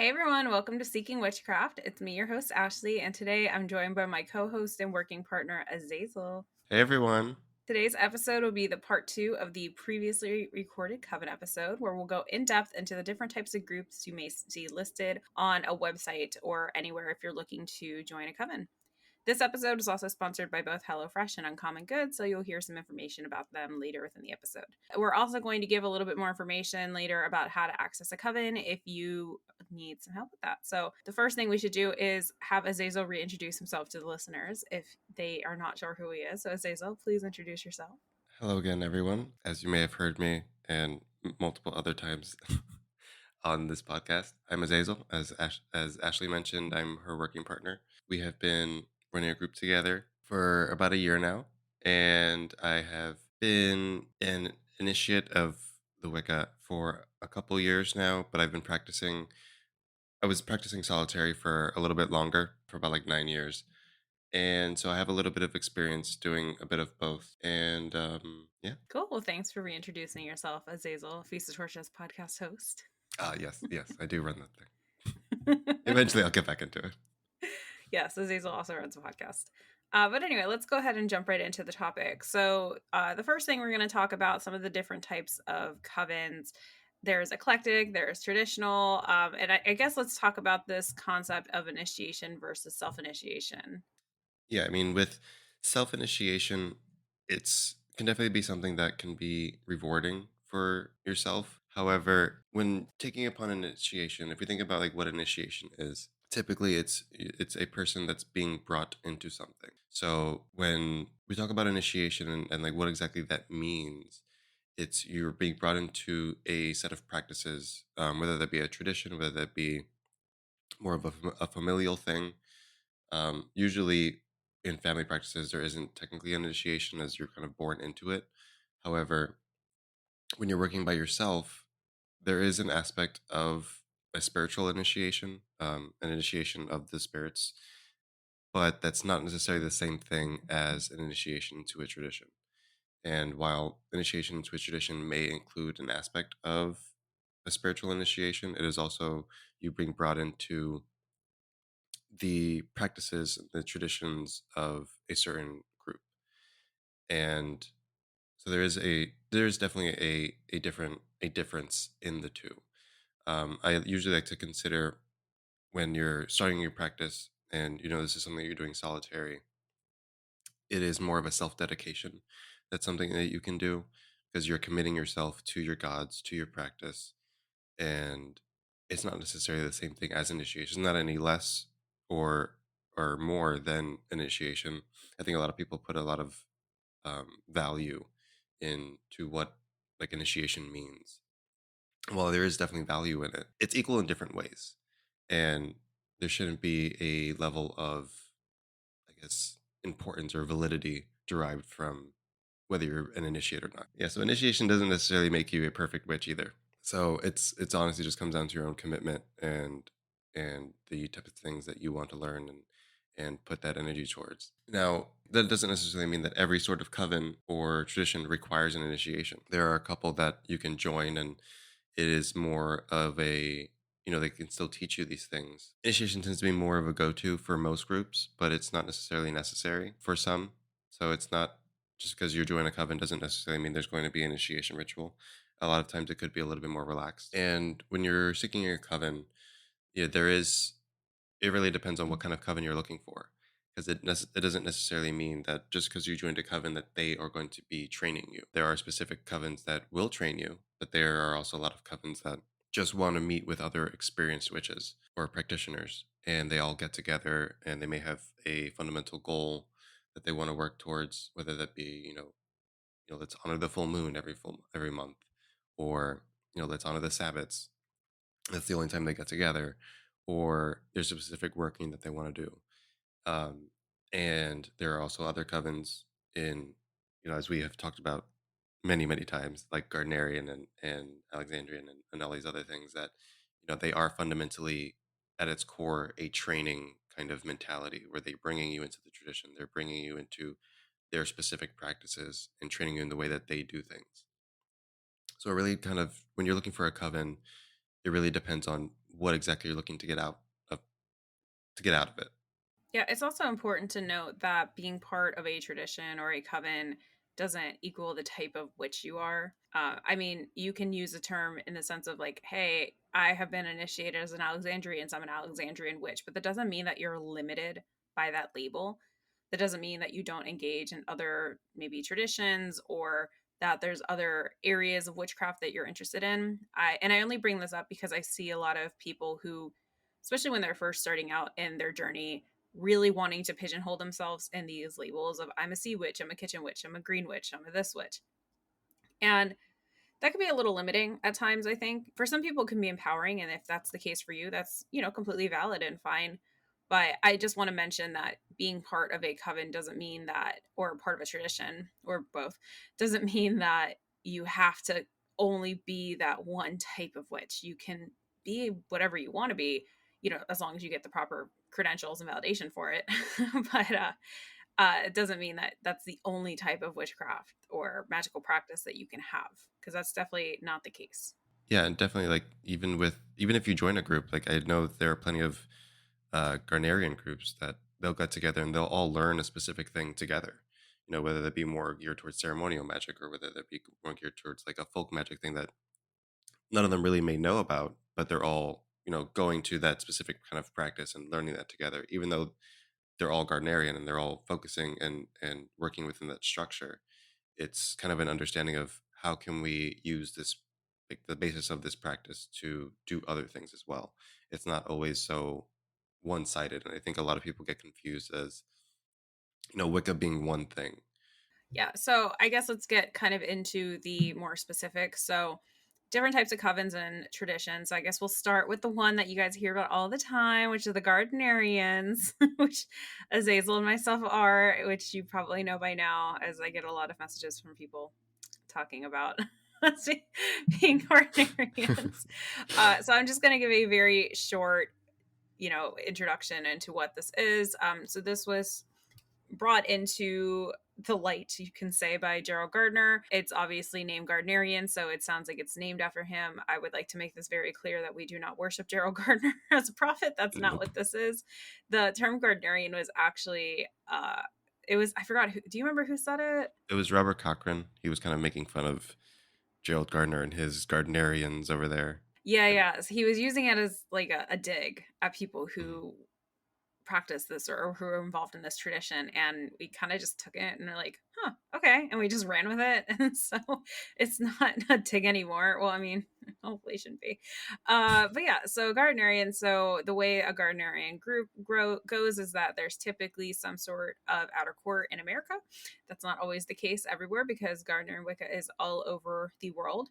Hey everyone, welcome to Seeking Witchcraft. It's me, your host Ashley, and today I'm joined by my co-host and working partner Azaizall. Hey everyone. Today's episode will be the part 2 of the previously recorded Coven episode, where we'll go in depth into the different types of groups you may see listed on a website or anywhere if you're looking to join a coven. This episode is also sponsored by both HelloFresh and Uncommon Goods, so you'll hear some information about them later within the episode. We're also going to give a little bit more information later about how to access a coven if you need some help with that. So the first thing we should do is have Azaizall reintroduce himself to the listeners if they are not sure who he is. So Azaizall, please introduce yourself. Hello again, everyone. As you may have heard me and multiple other times on this podcast, I'm Azaizall. As Ashley mentioned, I'm her working partner. We have been running a group together for about a year now, and I have been an initiate of the Wicca for a couple years now, but I've been practicing. I was practicing solitary for a little bit longer, for about like 9 years. And so I have a little bit of experience doing a bit of both. And yeah. Cool. Well, thanks for reintroducing yourself, Azaizall, Feast of Torches podcast host. Yes, I do run that thing. Eventually I'll get back into it. Yes, Azaizall also runs a podcast. But anyway, let's go ahead and jump right into the topic. So the first thing we're going to talk about some of the different types of covens. There's eclectic, there's traditional, and I guess let's talk about this concept of initiation versus self-initiation. Yeah, I mean with self-initiation, it's can definitely be something that can be rewarding for yourself. However, when taking upon initiation, if we think about like what initiation is, typically it's a person that's being brought into something. So when we talk about initiation and like what exactly that means, it's you're being brought into a set of practices, whether that be a tradition, whether that be more of a familial thing. Usually in family practices, there isn't technically an initiation as you're kind of born into it. However, when you're working by yourself, there is an aspect of a spiritual initiation, an initiation of the spirits, but that's not necessarily the same thing as an initiation into a tradition. And while initiation into a tradition may include an aspect of a spiritual initiation, it is also you being brought into the practices, the traditions of a certain group. And so there is definitely a difference in the two. I usually like to consider when you're starting your practice and this is something you're doing solitary, it is more of a self-dedication. That's something that you can do because you're committing yourself to your gods, to your practice, and it's not necessarily the same thing as initiation. It's not any less or more than initiation. I think a lot of people put a lot of value into what like initiation means. Well, there is definitely value in it. It's equal in different ways, and there shouldn't be a level of, I guess, importance or validity derived from whether you're an initiate or not. Yeah, so initiation doesn't necessarily make you a perfect witch either. So it's honestly just comes down to your own commitment and the type of things that you want to learn and put that energy towards. Now, that doesn't necessarily mean that every sort of coven or tradition requires an initiation. There are a couple that you can join and it is more of a they can still teach you these things. Initiation tends to be more of a go-to for most groups, but it's not necessarily necessary for some. So it's not just because you're joining a coven doesn't necessarily mean there's going to be an initiation ritual. A lot of times it could be a little bit more relaxed. And when you're seeking a coven, yeah, it really depends on what kind of coven you're looking for. Because it doesn't necessarily mean that just because you joined a coven that they are going to be training you. There are specific covens that will train you, but there are also a lot of covens that just want to meet with other experienced witches or practitioners, and they all get together and they may have a fundamental goal that they want to work towards, whether that be let's honor the full moon every month, or let's honor the Sabbats. That's the only time they get together, or there's a specific working that they want to do. Um, and there are also other covens in, as we have talked about many times, like Gardnerian and Alexandrian and all these other things that, they are fundamentally at its core a training kind of mentality where they're bringing you into the tradition. They're bringing you into their specific practices and training you in the way that they do things. So it really kind of, when you're looking for a coven, it really depends on what exactly you're looking of to get out of it. Yeah, it's also important to note that being part of a tradition or a coven doesn't equal the type of witch you are. I mean, you can use a term in the sense of like, hey, I have been initiated as an Alexandrian, so I'm an Alexandrian witch, but that doesn't mean that you're limited by that label. That doesn't mean that you don't engage in other maybe traditions or that there's other areas of witchcraft that you're interested in. I only bring this up because I see a lot of people who, especially when they're first starting out in their journey, really wanting to pigeonhole themselves in these labels of I'm a sea witch, I'm a kitchen witch, I'm a green witch, I'm a this witch. And that can be a little limiting at times, I think. For some people it can be empowering, and if that's the case for you, that's, completely valid and fine. But I just want to mention that being part of a coven doesn't mean that, or part of a tradition, or both, doesn't mean that you have to only be that one type of witch. You can be whatever you want to be, as long as you get the proper credentials and validation for it. But it doesn't mean that that's the only type of witchcraft or magical practice that you can have, because that's definitely not the case. Yeah, and definitely like even if you join a group, like I know there are plenty of Gardnerian groups that they'll get together and they'll all learn a specific thing together. Whether that be more geared towards ceremonial magic or whether that be more geared towards like a folk magic thing that none of them really may know about, but they're all going to that specific kind of practice and learning that together, even though they're all Gardnerian and they're all focusing and working within that structure. It's kind of an understanding of how can we use this, like the basis of this practice, to do other things as well. It's not always so one-sided, and I think a lot of people get confused as Wicca being one thing. Yeah, so I guess let's get kind of into the more specifics. So, different types of covens and traditions. So I guess we'll start with the one that you guys hear about all the time, which are the Gardnerians, which Azazel and myself are, which you probably know by now, as I get a lot of messages from people talking about us being Gardnerians. So I'm just going to give a very short, introduction into what this is. So this was brought into the light, you can say, by Gerald Gardner. It's obviously named Gardnerian, so it sounds like it's named after him. I would like to make this very clear that we do not worship Gerald Gardner as a prophet. That's not Nope. what this is. The term Gardnerian was actually it was, I forgot who, do you remember who said it? It was Robert Cochrane. He was kind of making fun of Gerald Gardner and his Gardnerians over there. Yeah, And yeah. So he was using it as like a dig at people mhm, who practice this or who are involved in this tradition, and we kind of just took it and we're like, huh, okay, and we just ran with it. And so it's not a dig anymore. Well, I mean, hopefully it shouldn't be. But yeah, so Gardnerian, so the way a Gardnerian group goes is that there's typically some sort of outer court in America. That's not always the case everywhere, because Gardnerian Wicca is all over the world.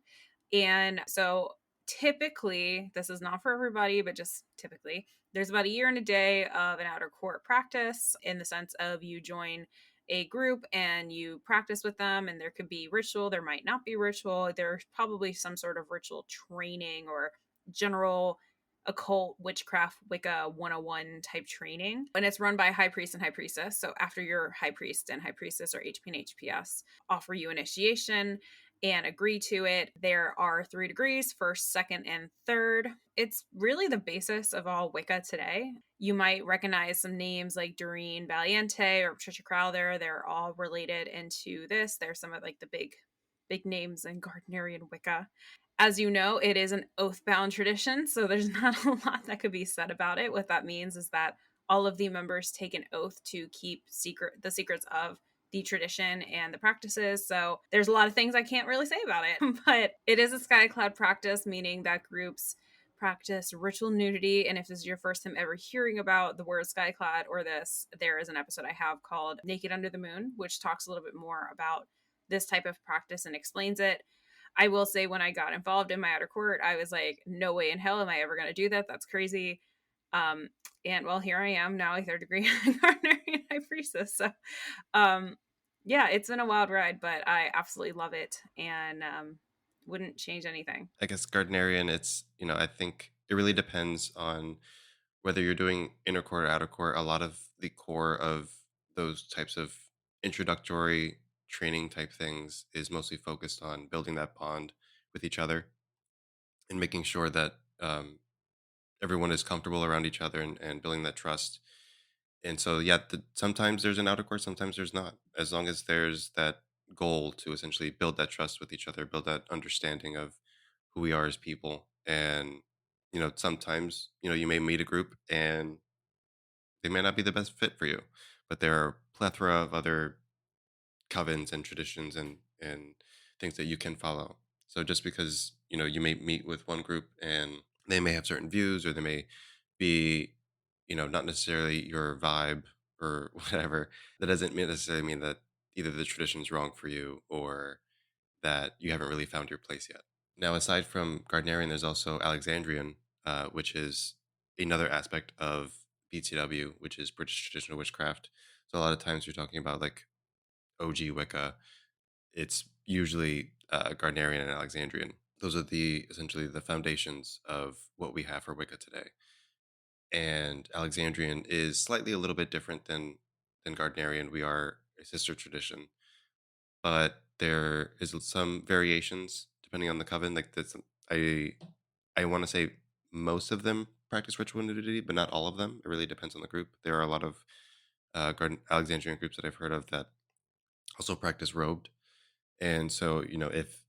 And so typically, this is not for everybody, but just typically, there's about a year and a day of an outer court practice, in the sense of you join a group and you practice with them, and there could be ritual, there might not be ritual, there's probably some sort of ritual training or general occult witchcraft Wicca 101 type training, and it's run by high priest and high priestess. So after your high priest and high priestess, or HP and HPS, offer you initiation and agree to it, there are 3 degrees: first, second, and third. It's really the basis of all Wicca today. You might recognize some names like Doreen Valiente or Patricia Crowther. They're all related into this. They're some of like the big names in Gardnerian Wicca. As you know, it is an oath-bound tradition, so there's not a lot that could be said about it. What that means is that all of the members take an oath to keep the secrets of the tradition and the practices. So there's a lot of things I can't really say about it, but it is a skycloud practice, meaning that groups practice ritual nudity. And if this is your first time ever hearing about the word skyclad or this, there is an episode I have called Naked Under the Moon, which talks a little bit more about this type of practice and explains it. I will say, when I got involved in my outer court, I was like, no way in hell am I ever going to do that. That's crazy. Um, and well, here I am now, a third degree Gardnerian high priestess. So, um, yeah, it's been a wild ride, but I absolutely love it, and wouldn't change anything. I guess Gardnerian, it's I think it really depends on whether you're doing inner core or outer core. A lot of the core of those types of introductory training type things is mostly focused on building that bond with each other and making sure that everyone is comfortable around each other and building that trust. And so, yeah, sometimes there's an outer course, sometimes there's not. As long as there's that goal to essentially build that trust with each other, build that understanding of who we are as people. And, sometimes, you may meet a group and they may not be the best fit for you, but there are a plethora of other covens and traditions and things that you can follow. So just because you may meet with one group and they may have certain views or they may be not necessarily your vibe or whatever, that doesn't necessarily mean that either the tradition is wrong for you or that you haven't really found your place yet. Now, aside from Gardnerian, there's also Alexandrian, which is another aspect of BTW, which is British traditional witchcraft. So a lot of times you're talking about like OG Wicca, it's usually Gardnerian and Alexandrian. Those are the essentially the foundations of what we have for Wicca today. And Alexandrian is slightly a little bit different than Gardnerian. We are a sister tradition, but there is some variations depending on the coven. Like this, I I want to say most of them practice ritual nudity, but not all of them. It really depends on the group. There are a lot of Alexandrian groups that I've heard of that also practice robed. And so, if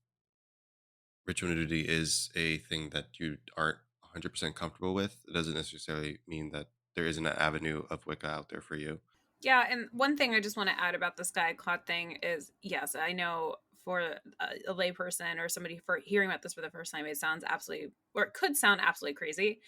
ritual nudity is a thing that you aren't 100% comfortable with, it doesn't necessarily mean that there isn't an avenue of Wicca out there for you. Yeah, and one thing I just want to add about the sky cloud thing is, yes, I know for a layperson or somebody for hearing about this for the first time, it sounds absolutely, or it could sound absolutely crazy.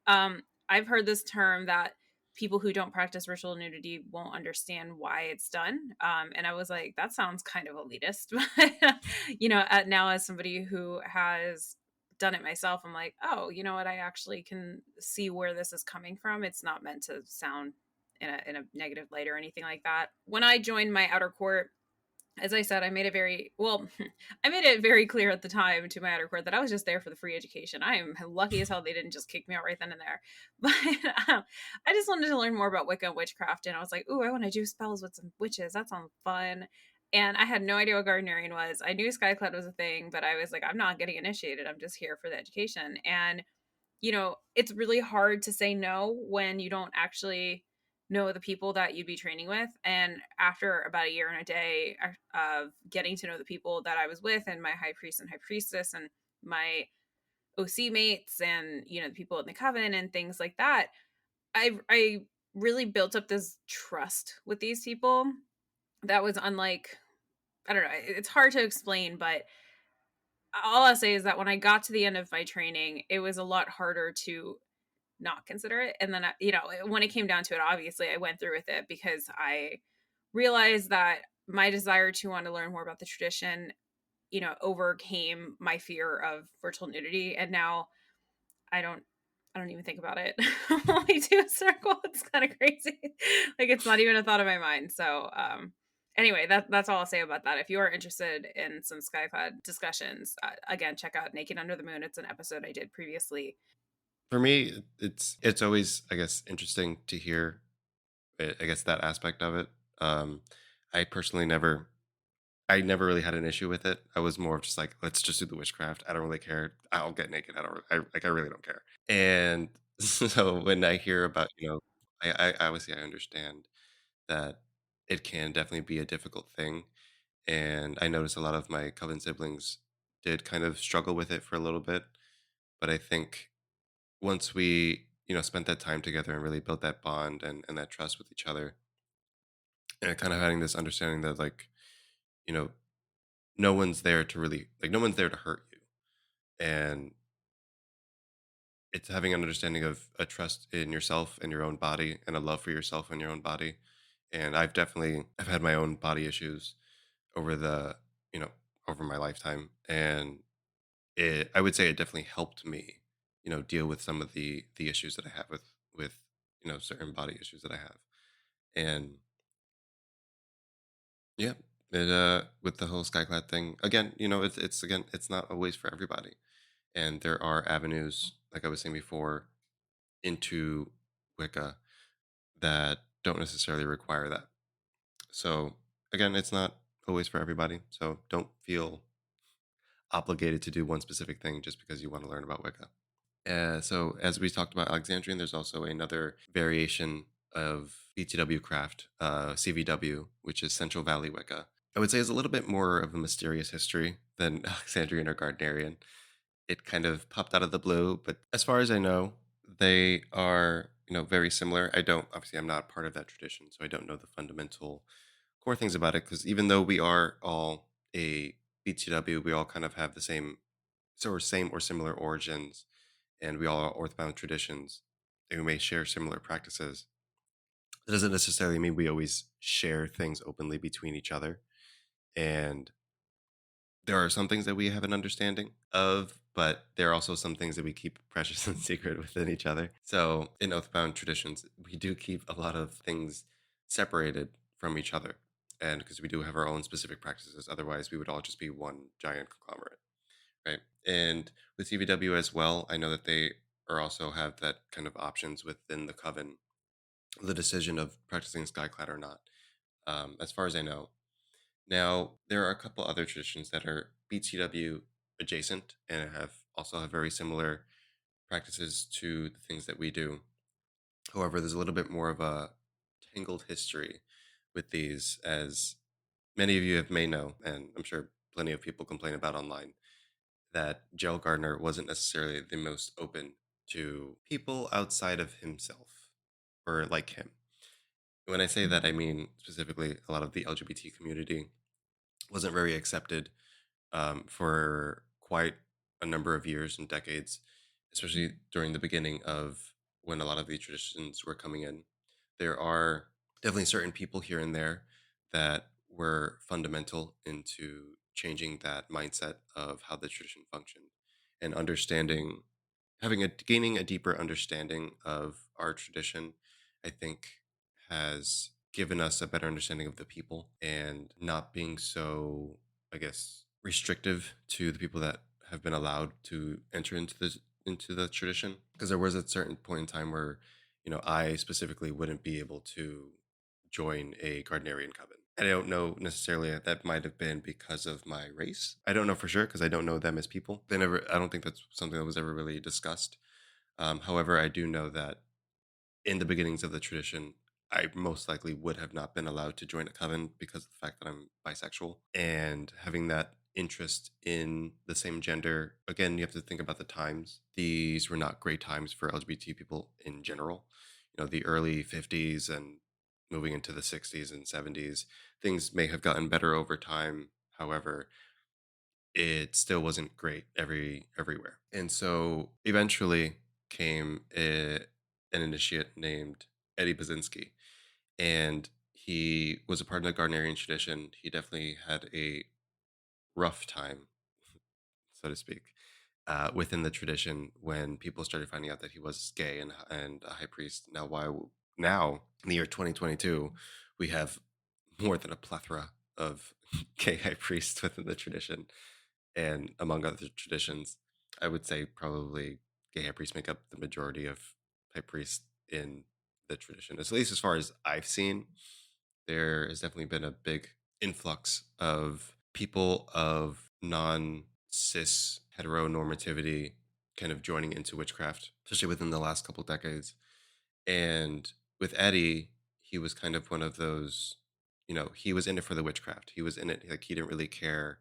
I've heard this term that people who don't practice ritual nudity won't understand why it's done. And I was like, that sounds kind of elitist. But, now as somebody who has done it myself, I'm like, oh, you know what? I actually can see where this is coming from. It's not meant to sound in a negative light or anything like that. When I joined my outer court, as I said, I made it very well. I made it very clear at the time to my outer court that I was just there for the free education. I am lucky as hell they didn't just kick me out right then and there. But I just wanted to learn more about Wicca and witchcraft, and I was like, "Ooh, I want to do spells with some witches. That sounds fun." And I had no idea what Gardnerian was. I knew Skycloud was a thing, but I was like, "I'm not getting initiated. I'm just here for the education." And it's really hard to say no when you don't actually know the people that you'd be training with. And after about a year and a day of getting to know the people that I was with, and my high priest and high priestess, and my OC mates, and the people in the coven and things like that, I really built up this trust with these people that was unlike, I don't know, it's hard to explain, but all I'll say is that when I got to the end of my training, it was a lot harder to not consider it. And then, when it came down to it, obviously I went through with it because I realized that my desire to want to learn more about the tradition, overcame my fear of virtual nudity. And now I don't, I don't even think about it when we do a circle. It's kind of crazy. Like it's not even a thought in my mind. So, anyway, that's all I'll say about that. If you are interested in some Skyclad discussions, again, check out Naked Under the Moon. It's an episode I did previously. For me, it's always, I guess, interesting to hear, I guess, that aspect of it. Um, I personally I never really had an issue with it. I was more of just like, let's just do the witchcraft. I don't really care. I'll get naked. I really don't care. And so when I hear about, I obviously I understand that it can definitely be a difficult thing. And I noticed a lot of my coven siblings did kind of struggle with it for a little bit. But I think once we, spent that time together and really built that bond and that trust with each other, and kind of having this understanding that like, you know, no one's there to really like no one's there to hurt you. And it's having an understanding of a trust in yourself and your own body and a love for yourself and your own body. And I've had my own body issues over the, you know, over my lifetime. And I would say it definitely helped me, deal with some of the issues that I have with, certain body issues that I have. And yeah, with the whole skyclad thing, again, it's not always for everybody. And there are avenues, like I was saying before, into Wicca that don't necessarily require that. So again, it's not always for everybody. So don't feel obligated to do one specific thing just because you want to learn about Wicca. So as we talked about Alexandrian, there's also another variation of BTW craft, CVW, which is Central Valley Wicca. I would say is a little bit more of a mysterious history than Alexandrian or Gardnerian. It kind of popped out of the blue, but as far as I know, they are, very similar. I don't, obviously, I'm not part of that tradition, so I don't know the fundamental core things about it. Because even though we are all a BTW, we all kind of have the same or similar origins, and we all are orthbound traditions, and we may share similar practices. That doesn't necessarily mean we always share things openly between each other. And there are some things that we have an understanding of, but there are also some things that we keep precious and secret within each other. So in Oathbound traditions, we do keep a lot of things separated from each other. And because we do have our own specific practices, otherwise we would all just be one giant conglomerate, right? And with CVW as well, I know that they are also have that kind of options within the coven, the decision of practicing Skyclad or not, as far as I know. Now, there are a couple other traditions that are BTW adjacent and have very similar practices to the things that we do. However, there's a little bit more of a tangled history with these, as many of you have may know, and I'm sure plenty of people complain about online, that Gerald Gardner wasn't necessarily the most open to people outside of himself or like him. When I say that, I mean specifically a lot of the LGBT community wasn't very accepted for quite a number of years and decades, especially during the beginning of when a lot of the traditions were coming in. There are definitely certain people here and there that were fundamental into changing that mindset of how the tradition functioned and understanding, gaining a deeper understanding of our tradition. I think has given us a better understanding of the people and not being so, I guess, restrictive to the people that have been allowed to enter into the tradition. Because there was a certain point in time where, I specifically wouldn't be able to join a Gardnerian coven. And I don't know necessarily that might have been because of my race. I don't know for sure because I don't know them as people. I don't think that's something that was ever really discussed. However, I do know that in the beginnings of the tradition, I most likely would have not been allowed to join a coven because of the fact that I'm bisexual. And having that interest in the same gender, again, you have to think about the times. These were not great times for LGBT people in general. The early 50s and moving into the 60s and 70s, things may have gotten better over time. However, it still wasn't great everywhere. And so eventually came an initiate named Eddie Basinski, and he was a part of the Gardnerian tradition. He definitely had a rough time, so to speak, within the tradition when people started finding out that he was gay and a high priest. Now in the year 2022, we have more than a plethora of gay high priests within the tradition, and among other traditions, I would say probably gay high priests make up the majority of high priests in the tradition. At least as far as I've seen, there has definitely been a big influx of people of non cis heteronormativity kind of joining into witchcraft, especially within the last couple decades. And with Eddie, he was kind of one of those, he was in it for the witchcraft. He was in it, like, he didn't really care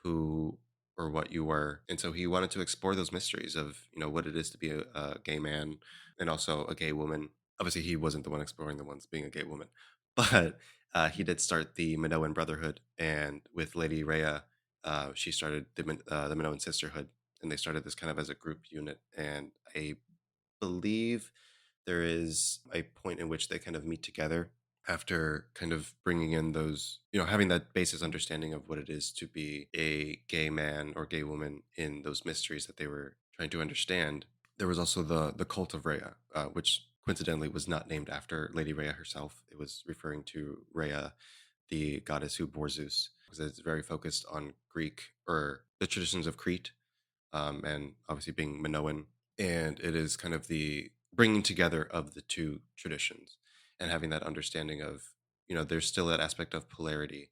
who or what you were. And so he wanted to explore those mysteries of, what it is to be a gay man and also a gay woman. Obviously, he wasn't the one exploring the ones being a gay woman, but he did start the Minoan Brotherhood. And with Lady Rhea, she started the Minoan Sisterhood. And they started this kind of as a group unit. And I believe there is a point in which they kind of meet together after kind of bringing in those, having that basis understanding of what it is to be a gay man or gay woman in those mysteries that they were trying to understand. There was also the cult of Rhea, which coincidentally was not named after Lady Rhea herself. It was referring to Rhea, the goddess who bore Zeus, because it's very focused on Greek or the traditions of Crete, and obviously being Minoan. And it is kind of the bringing together of the two traditions and having that understanding of, there's still that aspect of polarity,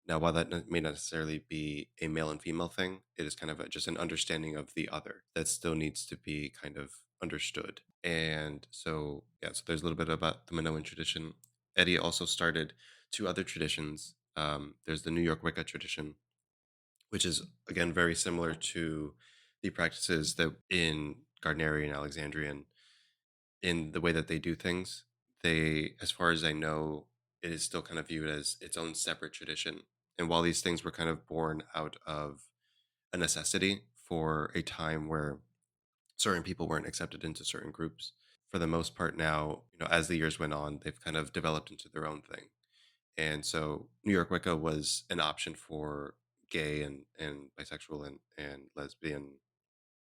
Now, while that may not necessarily be a male and female thing, it is kind of just an understanding of the other that still needs to be kind of understood. And so, yeah, so there's a little bit about the Minoan tradition. Eddie also started two other traditions. There's the New York Wicca tradition, which is again very similar to the practices that in Gardnerian, Alexandrian, in the way that they do things. They, as far as I know, it is still kind of viewed as its own separate tradition. And while these things were kind of born out of a necessity for a time where certain people weren't accepted into certain groups, for the most part now, as the years went on, they've kind of developed into their own thing. And so New York Wicca was an option for gay and bisexual and lesbian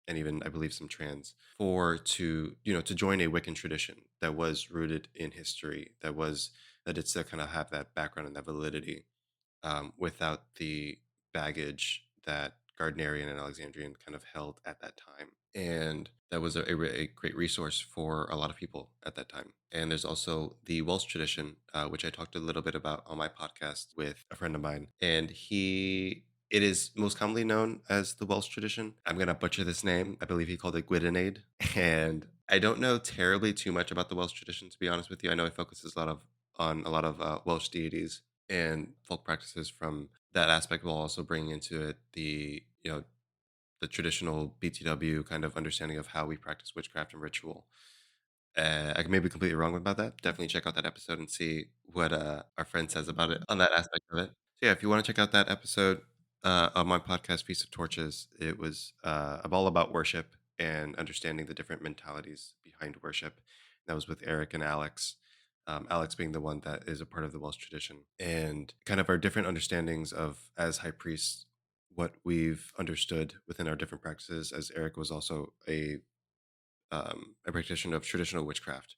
and even I believe some trans for to join a Wiccan tradition that was rooted in history, that did still kind of have that background and that validity, without the baggage that Gardnerian and Alexandrian kind of held at that time. And that was a great resource for a lot of people at that time. And there's also the Welsh tradition, which I talked a little bit about on my podcast with a friend of mine. And it is most commonly known as the Welsh tradition. I'm going to butcher this name. I believe he called it Gwyddoniaid. And I don't know terribly too much about the Welsh tradition, to be honest with you. I know it focuses on a lot of Welsh deities and folk practices from that aspect, while also bringing into it the traditional BTW kind of understanding of how we practice witchcraft and ritual. I may be completely wrong about that. Definitely check out that episode and see what our friend says about it on that aspect of it. So yeah, if you want to check out that episode of my podcast, Feast of Torches, it was all about worship and understanding the different mentalities behind worship. That was with Eric and Alex. Alex being the one that is a part of the Welsh tradition, and kind of our different understandings of as high priests, what we've understood within our different practices. As Eric was also a practitioner of traditional witchcraft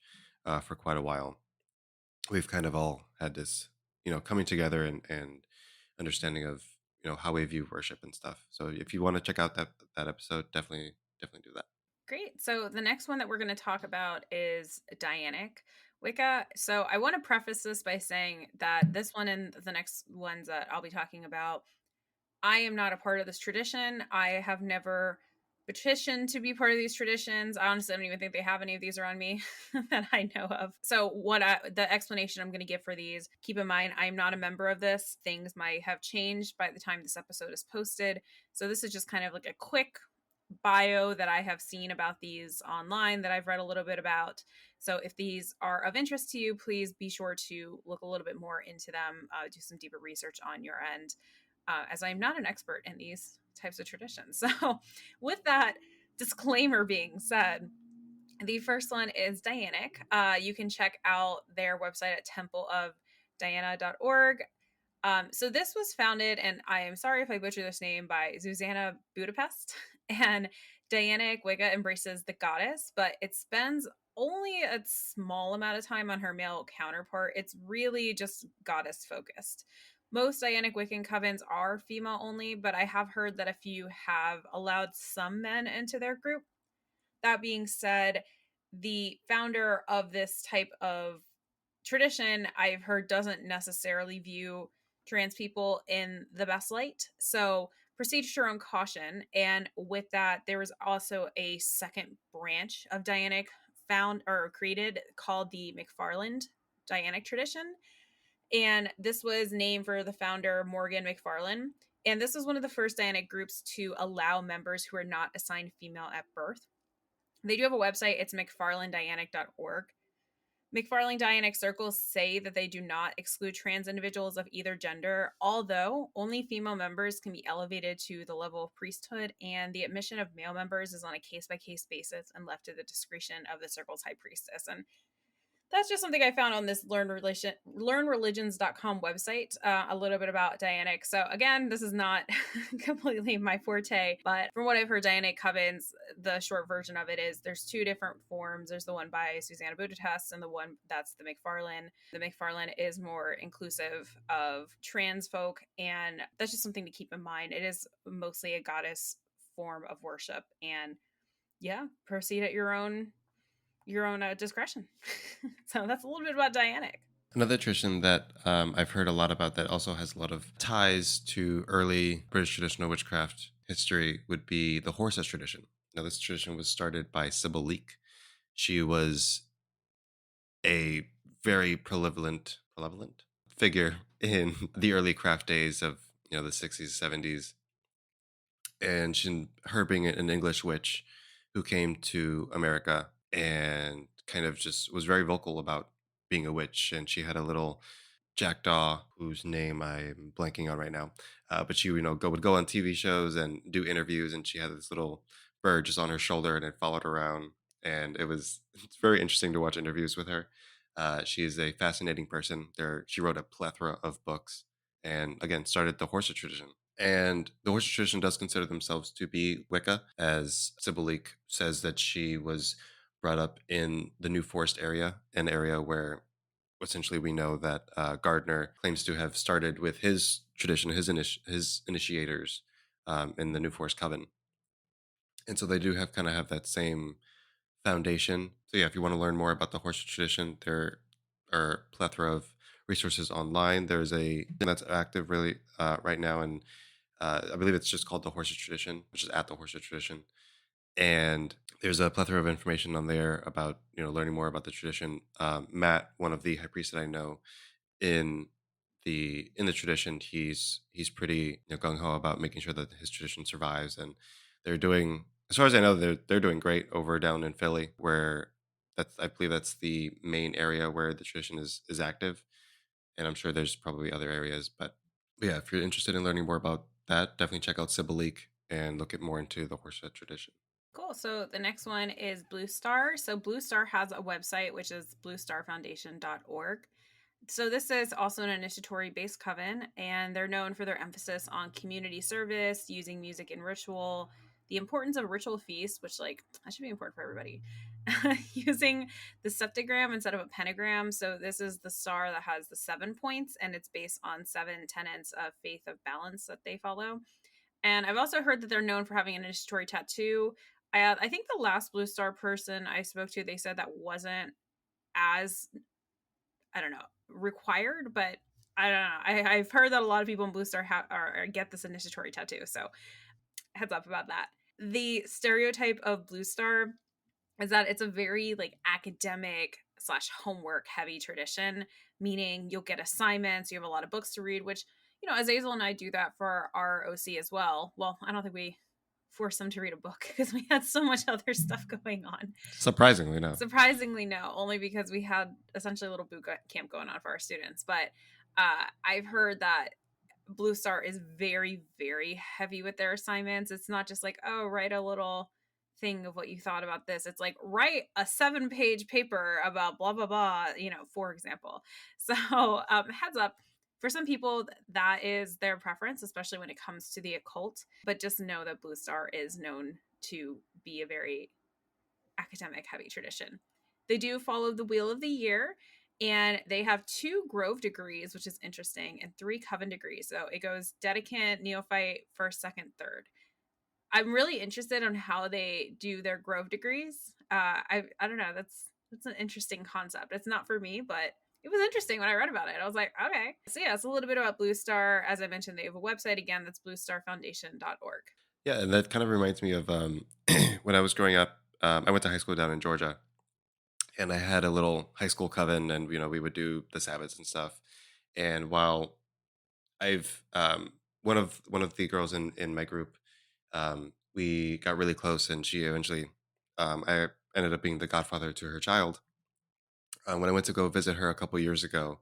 for quite a while. We've kind of all had this, coming together and understanding of how we view worship and stuff. So if you want to check out that episode, definitely do that. Great. So the next one that we're going to talk about is Dianic Wicca. So I want to preface this by saying that this one and the next ones that I'll be talking about, I am not a part of this tradition. I have never petitioned to be part of these traditions. I honestly don't even think they have any of these around me that I know of. So the explanation I'm going to give for these, keep in mind, I'm not a member of this. Things might have changed by the time this episode is posted. So this is just kind of like a quick bio that I have seen about these online, that I've read a little bit about. So if these are of interest to you, please be sure to look a little bit more into them, do some deeper research on your end, as I'm not an expert in these types of traditions. So with that disclaimer being said, the first one is Dianic. You can check out their website at templeofdiana.org. So this was founded, and I am sorry if I butcher this name, by Susanna Budapest. And Dianic Wicca embraces the goddess, but it spends only a small amount of time on her male counterpart. It's really just goddess focused. Most Dianic Wiccan covens are female only, but I have heard that a few have allowed some men into their group. That being said, the founder of this type of tradition, I've heard, doesn't necessarily view trans people in the best light. So proceed to your own caution. And with that, there was also a second branch of Dianic found or created called the McFarland Dianic tradition. And this was named for the founder, Morgan McFarland. And this was one of the first Dianic groups to allow members who are not assigned female at birth. They do have a website. It's McFarlandDianic.org. McFarland Dianic circles say that they do not exclude trans individuals of either gender, although only female members can be elevated to the level of priesthood, and the admission of male members is on a case-by-case basis and left to the discretion of the circle's high priestess. And that's just something I found on this learnreligions.com website, a little bit about Dianic. So again, this is not completely my forte, but from what I've heard, Dianic Covens, the short version of it is there's two different forms. There's the one by Susanna Budapest and the one that's the McFarland. The McFarland is more inclusive of trans folk, and that's just something to keep in mind. It is mostly a goddess form of worship, and yeah, proceed at your own discretion. So that's a little bit about Dianic. Another tradition that I've heard a lot about that also has a lot of ties to early British traditional witchcraft history would be the Horsa tradition. Now, this tradition was started by Sybil Leek. She was a very prevalent figure in the early craft days of the 60s, 70s, and her being an English witch who came to America and kind of just was very vocal about being a witch, and she had a little jackdaw whose name I'm blanking on right now. But she, would go on TV shows and do interviews, and she had this little bird just on her shoulder, and it followed her around. And it's very interesting to watch interviews with her. She is a fascinating person. She wrote a plethora of books, and again started the Horsa tradition. And the Horsa tradition does consider themselves to be Wicca, as Sibylline says that she was brought up in the New Forest area, an area where essentially we know that Gardner claims to have started with his tradition, his initiators in the New Forest Coven, and so they do have that same foundation. So yeah, if you want to learn more about the Horse tradition, there are a plethora of resources online. There's a that's active really right now, and I believe it's just called the Horse Tradition, which is at the Horse Tradition, and there's a plethora of information on there about learning more about the tradition. Matt, one of the high priests that I know, in the tradition, he's pretty gung ho about making sure that his tradition survives, and they're doing, as far as I know, they're doing great over down in Philly, where I believe that's the main area where the tradition is active, and I'm sure there's probably other areas, but yeah, if you're interested in learning more about that, definitely check out Sibylline and look at more into the Horsa tradition. Cool. So the next one is Blue Star. So Blue Star has a website, which is bluestarfoundation.org. So this is also an initiatory based coven, and they're known for their emphasis on community service, using music and ritual, the importance of ritual feasts, which like that should be important for everybody, using the septagram instead of a pentagram. So this is the star that has the 7 points, and it's based on 7 tenets of faith of balance that they follow. And I've also heard that they're known for having an initiatory tattoo. I think the last Blue Star person I spoke to, they said that wasn't as, I don't know, required, but I don't know. I've heard that a lot of people in Blue Star get this initiatory tattoo. So heads up about that. The stereotype of Blue Star is that it's a very like academic slash homework heavy tradition, meaning you'll get assignments, you have a lot of books to read, which, Azazel and I do that for our OC as well. Well, I don't think we forced them to read a book because we had so much other stuff going on. Surprisingly, no. Surprisingly, no, only because we had essentially a little boot camp going on for our students. But I've heard that Blue Star is very, very heavy with their assignments. It's not just like, oh, write a little thing of what you thought about this. It's like, write a 7-page paper about blah, blah, blah, for example. So, heads up. For some people, that is their preference, especially when it comes to the occult. But just know that Blue Star is known to be a very academic heavy tradition. They do follow the Wheel of the Year, and they have 2 Grove degrees, which is interesting, and 3 Coven degrees. So it goes Dedicant, Neophyte, First, Second, Third. I'm really interested on how they do their Grove degrees. I don't know. That's an interesting concept. It's not for me, but it was interesting when I read about it. I was like, okay. So yeah, it's a little bit about Blue Star. As I mentioned, they have a website again. That's bluestarfoundation.org. Yeah, and that kind of reminds me of when I was growing up. I went to high school down in Georgia, and I had a little high school coven, and we would do the Sabbaths and stuff. And while I've one of the girls in my group, we got really close, and she eventually, I ended up being the godfather to her child. When I went to go visit her a couple years ago,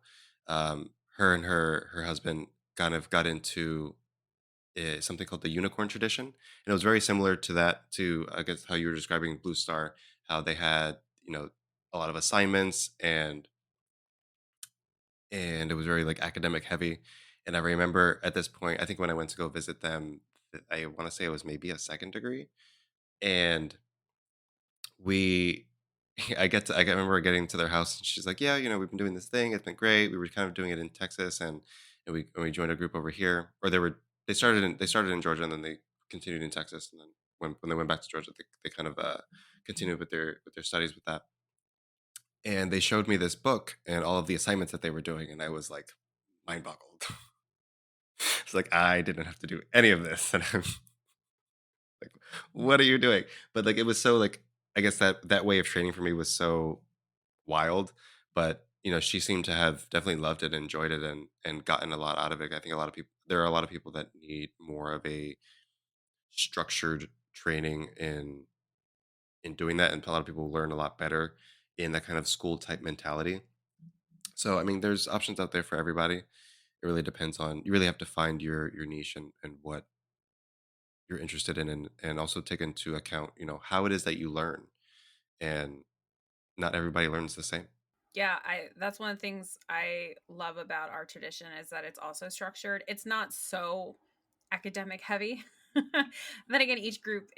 her and her husband kind of got into something called the unicorn tradition, and it was very similar to that, to I guess how you were describing Blue Star, how they had a lot of assignments, and it was very like academic heavy. And I remember at this point, I think when I went to go visit them, I want to say it was maybe a second degree, and we I remember getting to their house, and she's like, yeah, we've been doing this thing, it's been great. We were kind of doing it in Texas, and we joined a group over here, or they started in Georgia, and then they continued in Texas, and then when they went back to Georgia, they kind of continued with their studies with that. And they showed me this book and all of the assignments that they were doing, and I was like mind boggled. It's like I didn't have to do any of this, and I'm like, what are you doing? But like it was so like I guess that way of training for me was so wild. But she seemed to have definitely loved it, enjoyed it, and gotten a lot out of it. I think a lot of people there are a lot of people that need more of a structured training in doing that, and a lot of people learn a lot better in that kind of school type mentality. So I mean, there's options out there for everybody. It really depends on you really have to find your niche and what you're interested in, and also take into account how it is that you learn, and not everybody learns the same. Yeah, I that's one of the things I love about our tradition is that it's also structured. It's not so academic heavy. Then again, each group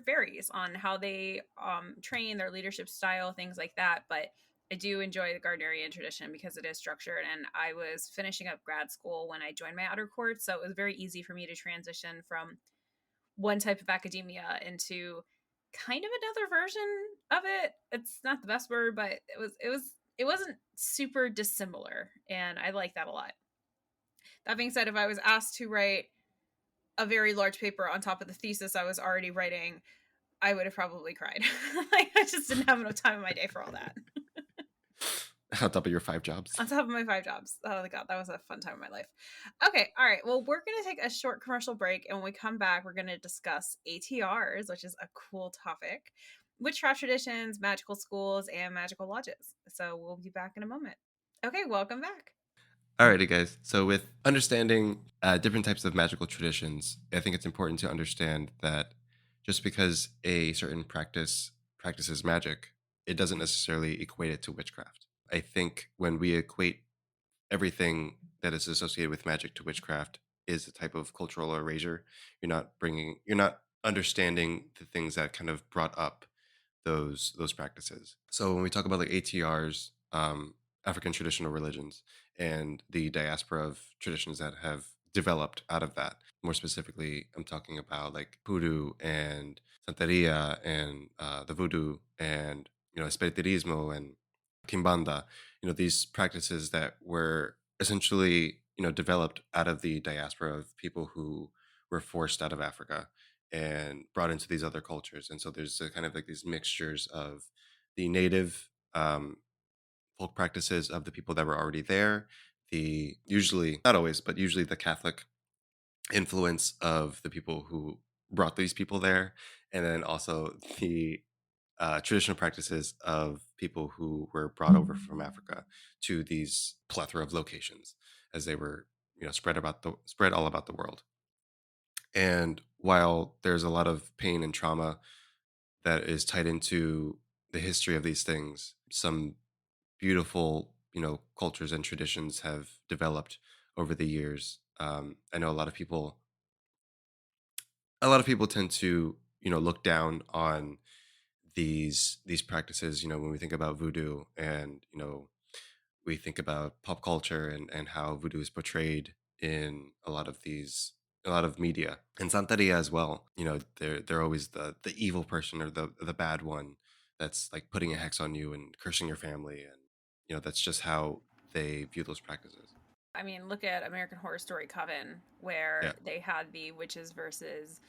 varies on how they train, their leadership style, things like that. But I do enjoy the Gardnerian tradition because it is structured. And I was finishing up grad school when I joined my outer court, so it was very easy for me to transition from one type of academia into kind of another version of it. It's not the best word, but it wasn't super dissimilar, and I like that a lot. That being said, if I was asked to write a very large paper on top of the thesis I was already writing, I would have probably cried. Like I just didn't have enough time in my day for all that. On top of your 5 jobs. On top of my 5 jobs. Oh my god, that was a fun time of my life. Okay, all right. Well, we're gonna take a short commercial break, and when we come back, we're gonna discuss ATRs, which is a cool topic, witchcraft traditions, magical schools, and magical lodges. So we'll be back in a moment. Okay, welcome back. Alrighty, guys. So, with understanding different types of magical traditions, I think it's important to understand that just because a certain practices magic, it doesn't necessarily equate it to witchcraft. I think when we equate everything that is associated with magic to witchcraft is a type of cultural erasure. You're not understanding the things that kind of brought up those practices. So when we talk about like ATRs, African traditional religions, and the diaspora of traditions that have developed out of that, more specifically, I'm talking about like Hoodoo and Santaría and the Voodoo and Espiritismo and Kimbanda. These practices that were essentially developed out of the diaspora of people who were forced out of Africa and brought into these other cultures. And so there's a kind of like these mixtures of the native folk practices of the people that were already there, the usually, not always, but usually the Catholic influence of the people who brought these people there, and then also the traditional practices of people who were brought over from Africa to these plethora of locations as they were spread all about the world. And while there's a lot of pain and trauma that is tied into the history of these things, some beautiful, cultures and traditions have developed over the years. I know a lot of people tend to, look down on these practices. When we think about voodoo, and we think about pop culture and how voodoo is portrayed in a lot of media, and Santeria as well. They're always the evil person or the bad one that's like putting a hex on you and cursing your family, and that's just how they view those practices. I mean, look at American Horror Story Coven, Yeah. where they had the witches versus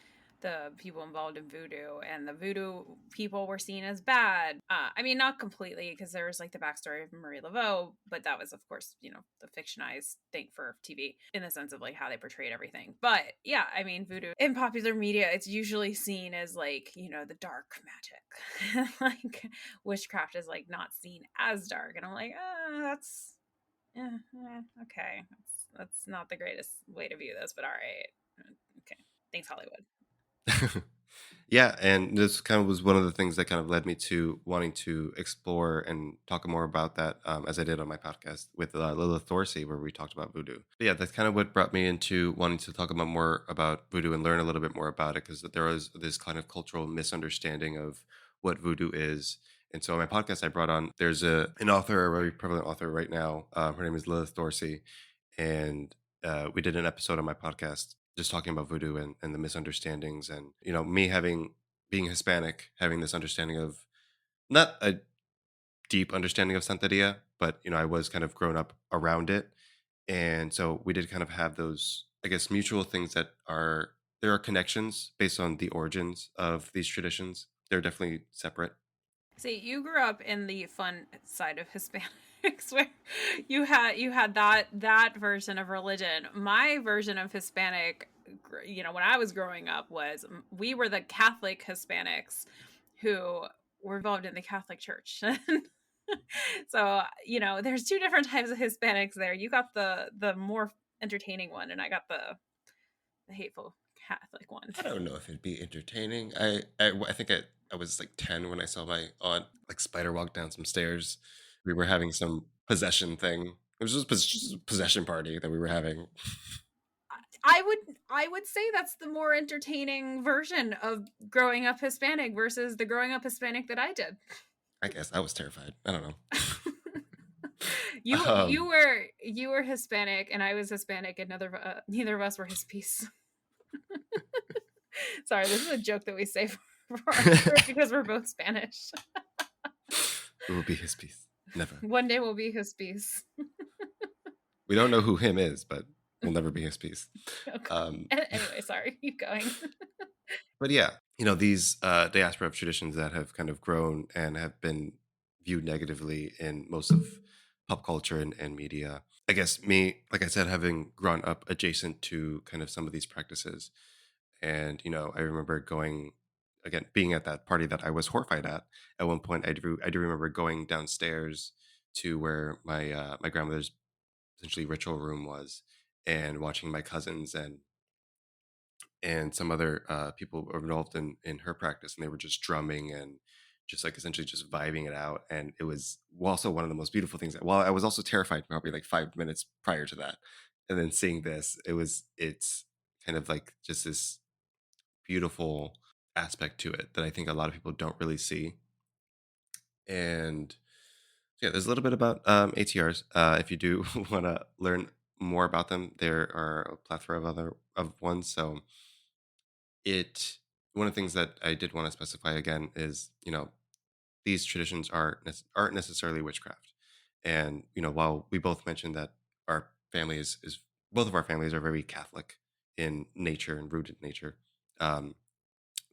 the people involved in voodoo, and the voodoo people were seen as bad. I mean, not completely, because there was like the backstory of Marie Laveau, but that was, of course, the fictionized thing for TV in the sense of like how they portrayed everything. But yeah, I mean, voodoo in popular media, it's usually seen as like, the dark magic. Like witchcraft is like not seen as dark. And I'm like, that's okay. That's not the greatest way to view this, but all right. Okay. Thanks, Hollywood. Yeah, and this kind of was one of the things that kind of led me to wanting to explore and talk more about that, as I did on my podcast with Lilith Dorsey, where we talked about voodoo. But yeah, that's kind of what brought me into wanting to talk about more about voodoo and learn a little bit more about it, because there was this kind of cultural misunderstanding of what voodoo is. And so on my podcast, I brought on there's an author, a very prevalent author right now. Her name is Lilith Dorsey, and we did an episode on my podcast just talking about voodoo and the misunderstandings, and me having being Hispanic, having this understanding of not a deep understanding of Santaria, but I was kind of grown up around it, and so we did kind of have those, I guess, mutual things that are there are connections based on the origins of these traditions. They're definitely separate. See, you grew up in the fun side of Hispanics where you had that version of religion. My version of Hispanic, when I was growing up was we were the Catholic Hispanics who were involved in the Catholic Church. So, there's two different types of Hispanics there. You got the more entertaining one and I got the hateful Catholic one. I don't know if it'd be entertaining. I think I was like 10 when I saw my aunt like spider walk down some stairs. We were having some possession thing. It was just a possession party that we were having. I would say that's the more entertaining version of growing up Hispanic versus the growing up Hispanic that I did. I guess I was terrified. I don't know. You were Hispanic and I was Hispanic and neither of us were his piece. Sorry, this is a joke that we say for our group because we're both Spanish. We will be his piece. Never. One day we'll be his piece. We don't know who him is, but we'll never be his piece. Okay. Anyway, sorry, keep going. But yeah, these diaspora of traditions that have kind of grown and have been viewed negatively in most of pop culture and media. I guess me, like I said, having grown up adjacent to kind of some of these practices. And, I remember going, again, being at that party that I was horrified at one point. I do remember going downstairs to where my grandmother's essentially ritual room was, and watching my cousins and some other people were involved in her practice, and they were just drumming and just like essentially just vibing it out. And it was also one of the most beautiful things. While I was also terrified probably like 5 minutes prior to that, and then seeing this, it's kind of like just this beautiful aspect to it that I think a lot of people don't really see. And yeah, there's a little bit about ATRs. If you do want to learn more about them, there are a plethora of other of ones. So it one of the things that I did want to specify again is, these traditions aren't necessarily witchcraft. And while we both mentioned that our family is both of our families are very Catholic in nature and rooted in nature, um,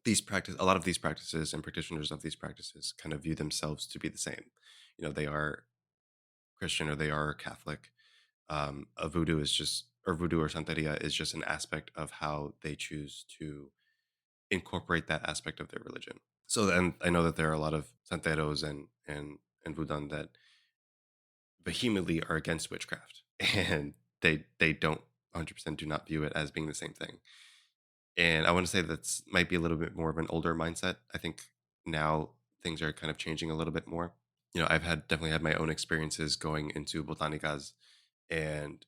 a lot of these practices and practitioners of these practices kind of view themselves to be the same. They are Christian or they are Catholic. A voodoo is just or voodoo or santeria is just an aspect of how they choose to incorporate that aspect of their religion. So then I know that there are a lot of santeros and voodoo that vehemently are against witchcraft, and they don't 100% do not view it as being the same thing. And I want to say that's might be a little bit more of an older mindset. I think now things are kind of changing a little bit more. I've definitely had my own experiences going into botanicas and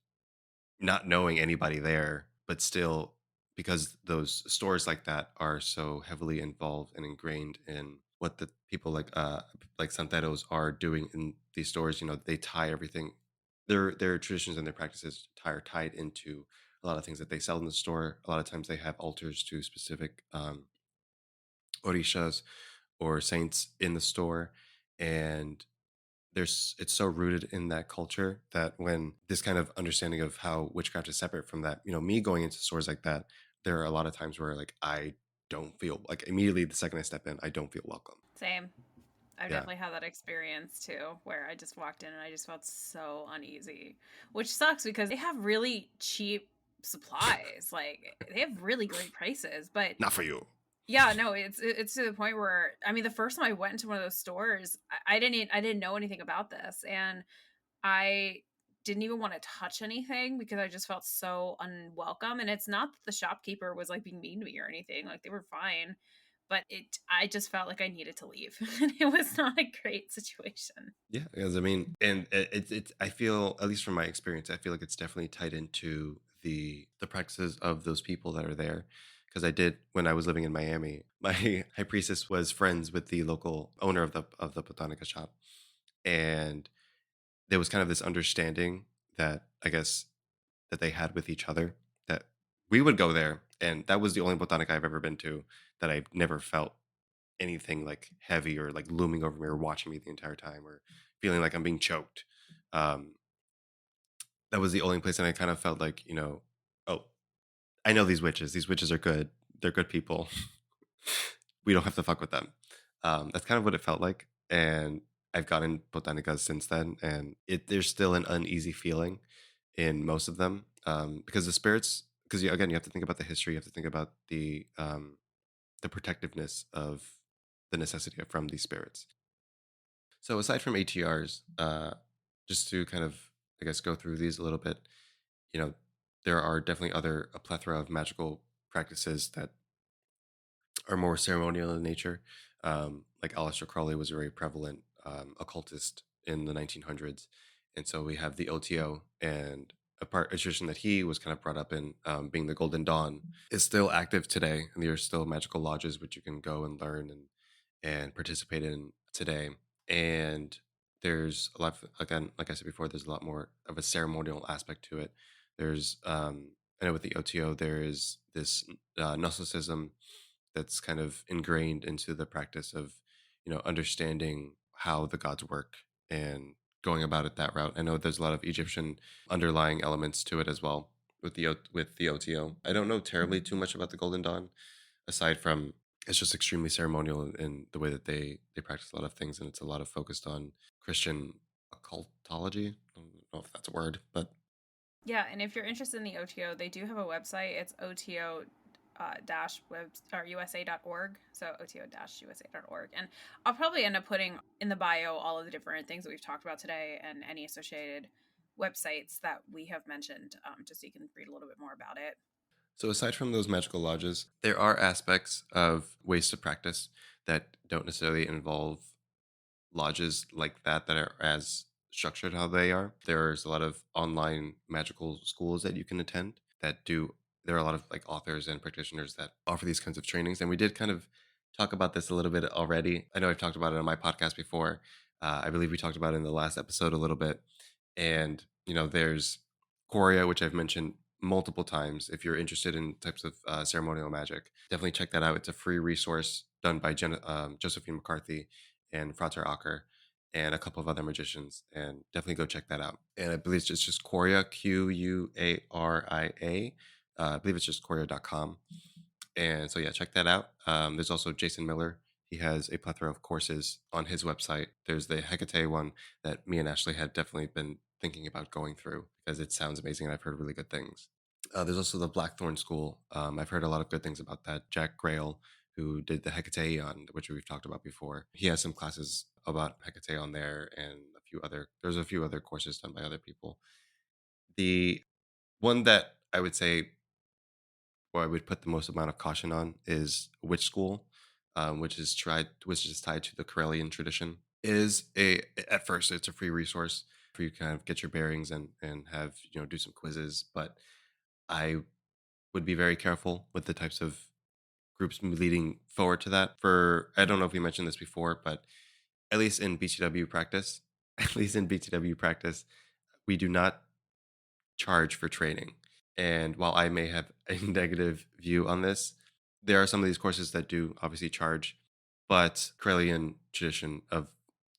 not knowing anybody there, but still, because those stores like that are so heavily involved and ingrained in what the people like santeros are doing in these stores. They tie everything, their traditions and their practices are tied into a lot of things that they sell in the store. A lot of times they have altars to specific orishas or saints in the store, and it's so rooted in that culture that when this kind of understanding of how witchcraft is separate from that, me going into stores like that, there are a lot of times where like I don't feel like immediately the second I step in, I don't feel welcome. Same. I've Yeah. definitely had that experience too, where I just walked in and I just felt so uneasy, which sucks because they have really cheap supplies. Like they have really great prices, but Not for you. yeah, no, it's to the point where I mean, the first time I went into one of those stores, I didn't know anything about this, and I didn't even want to touch anything because I just felt so unwelcome. And it's not that the shopkeeper was like being mean to me or anything; like they were fine, but I just felt like I needed to leave, and it was not a great situation. Yeah, because I mean, and it's I feel, at least from my experience, I feel like it's definitely tied into the practices of those people that are there. Because I did when I was living in Miami, my high priestess was friends with the local owner of the botanica shop, and there was kind of this understanding that I guess that they had with each other, that we would go there, and that was the only botanica I've ever been to that I've never felt anything like heavy or like looming over me or watching me the entire time or feeling like I'm being choked. Um, that was the only place, and I kind of felt like, oh, I know these witches. These witches are good. They're good people. We don't have to fuck with them. That's kind of what it felt like, and I've gotten botanicas since then, and there's still an uneasy feeling in most of them, because the spirits. Because again, you have to think about the history. You have to think about the protectiveness of the necessity from these spirits. So aside from ATRs, just to kind of, I guess, go through these a little bit, you know, there are definitely a plethora of magical practices that are more ceremonial in nature. Like Aleister Crowley was a very prevalent occultist in the 1900s, and so we have the OTO, and a tradition that he was kind of brought up in, being the Golden Dawn, is still active today, and there are still magical lodges which you can go and learn and participate in today. And there's a lot, again, like I said before, there's a lot more of a ceremonial aspect to it. There's I know with the OTO there is this Gnosticism that's kind of ingrained into the practice of, understanding how the gods work and going about it that route. I know there's a lot of Egyptian underlying elements to it as well with the OTO. I don't know terribly too much about the Golden Dawn, aside from it's just extremely ceremonial in the way that they practice a lot of things, and it's a lot of focused on Christian occultology. I don't know if that's a word, but Yeah, and if you're interested in the OTO, they do have a website. It's OTO dash web or USA.org. So OTO dash USA.org. And I'll probably end up putting in the bio all of the different things that we've talked about today and any associated websites that we have mentioned, just so you can read a little bit more about it. so aside from those magical lodges, there are aspects of ways to practice that don't necessarily involve lodges like that are as structured how they are. There's a lot of online magical schools that you can attend that do. There are a lot of like authors and practitioners that offer these kinds of trainings, and we did kind of talk about this a little bit already. I know I've talked about it on my podcast before. I believe we talked about it in the last episode a little bit, and there's Quaria, which I've mentioned multiple times. If you're interested in types of ceremonial magic, definitely check that out. It's a free resource done by Josephine McCarthy and Frater Acker and a couple of other magicians, and definitely go check that out. And I believe it's just Quaria, Quaria. I believe it's just Quaria.com. And so, yeah, check that out. There's also Jason Miller. He has a plethora of courses on his website. There's the Hecate one that me and Ashley had definitely been thinking about going through because it sounds amazing and I've heard really good things. There's also the Blackthorne School. I've heard a lot of good things about that. Jack Grail, who did the Hecate on, which we've talked about before, he has some classes about Hecate on there, and there's a few other courses done by other people. The one that I would say, or I would put the most amount of caution on, is Witch School, which is tied to the Corellian tradition. It is at first it's a free resource for you to kind of get your bearings and have do some quizzes, but I would be very careful with the types of groups leading forward to that. For I don't know if we mentioned this before, but at least in BTW practice, at least in BTW practice, we do not charge for training. And while I may have a negative view on this, there are some of these courses that do obviously charge, but Corellian tradition of